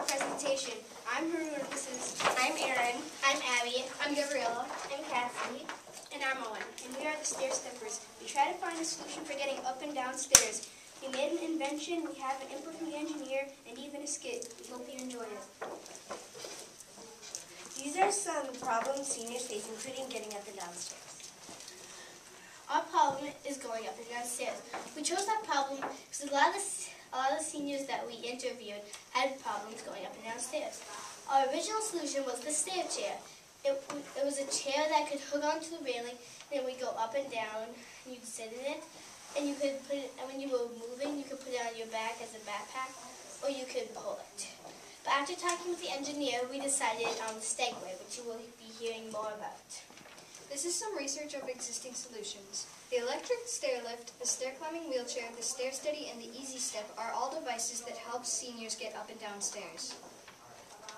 presentation. I'm Harun. I'm Erin. I'm Abby. I'm Gabriella. I'm Cassie. And I'm Owen. And we are the Stair Steppers. We try to find a solution for getting up and down stairs. We made an invention, we have an input from the engineer, and even a skit. We hope you enjoy it. These are some problems seniors face, including getting up and down stairs. Our problem is going up and down stairs. We chose that problem because a lot of the seniors that we interviewed had problems going up and down stairs. Our original solution was the stair chair. It was a chair that could hook onto the railing, and we go up and down, and you could sit in it, and you could put it, and when you were moving, you could put it on your back as a backpack, or you could pull it. But after talking with the engineer, we decided on the Stegway, which you will be hearing more about. This is some research of existing solutions. The electric stair lift, the stair climbing wheelchair, the stair steady, and the easy step are all devices that help seniors get up and down stairs.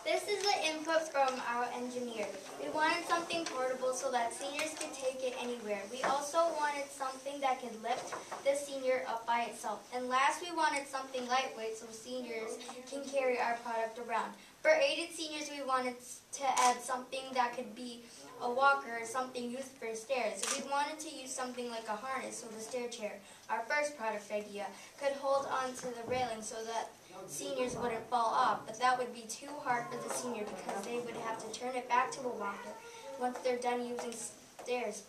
This is the input from our engineer. We wanted something portable so that seniors could take it anywhere. We also wanted something that could lift the senior up by itself. And last, we wanted something lightweight so seniors can carry our product around. For aided seniors, we wanted to add something that could be a walker or something used for stairs. We wanted to use something like a harness so the stair chair, our first product idea, could hold onto the railing so that seniors wouldn't fall off, but that would be too hard for the senior because they would have to turn it back to a walker once they're done using stairs.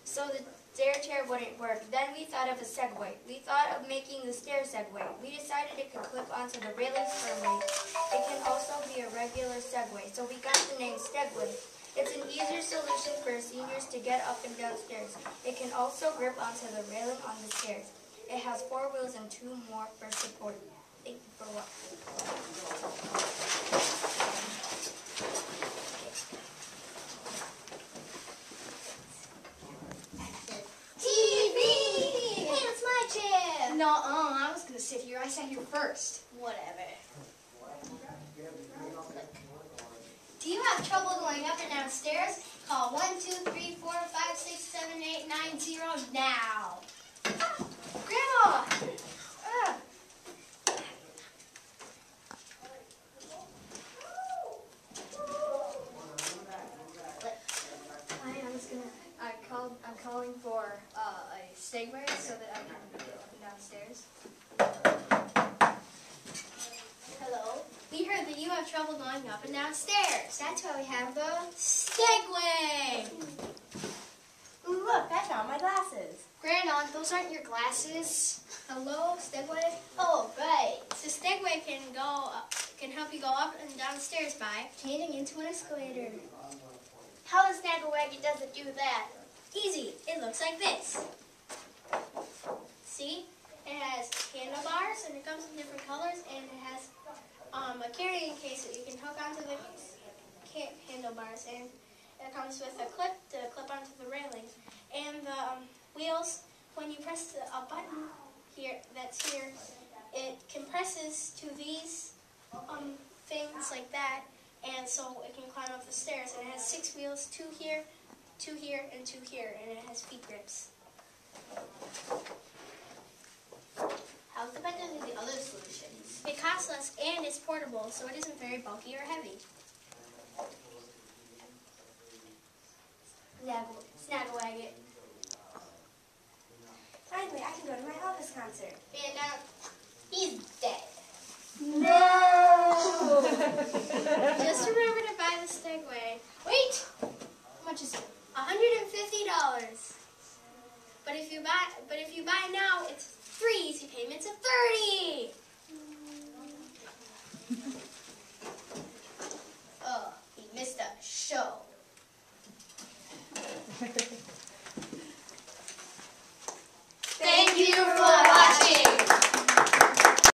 So the stair chair wouldn't work. Then we thought of a Segway. We thought of making the stair Segway. We decided it could clip onto the railings firmly. It can also be a regular Segway, so we got the name Stegway. It's an easier solution for seniors to get up and down stairs. It can also grip onto the railing on the stairs. It has 4 wheels and 2 more for support. Thank you for watching. TV! Hey, it's my chair! No, I was going to sit here. I sat here first. Whatever. Do you have trouble going up and down stairs? Call 1-2-3-4-5-6-7-8-9-0 now. Grandma! I'm calling for a Stegway so that I can get up and down stairs. Hello. We heard that you have trouble going up and down stairs. That's why we have the Stegway. Ooh, look, I found my glasses. Grandma, those aren't your glasses. Hello, Stegway. Oh, right. So Stegway can help you go up and down stairs by changing into an escalator. How does Snaggle-Wagon doesn't do that? Easy. It looks like this. See? It has handlebars, and it comes in different colors, and it has a carrying case that you can hook onto the handlebars, and it comes with a clip to clip onto the railings. And the wheels, when you press a button that's here, it compresses to these things like that, and so it can climb up the stairs. And it has 6 wheels, 2 here, 2 here, and 2 here, and it has feet grips. How's it better than the other solutions? It costs less and it's portable, so it isn't very bulky or heavy. Snaggle-Wagon. Finally, I can go to my Elvis concert. And he's dead. No! Just remember to buy the Stegway. Wait! How much is it? $150. But if you buy now, it's 3 easy payments of $30. Oh, he missed a show.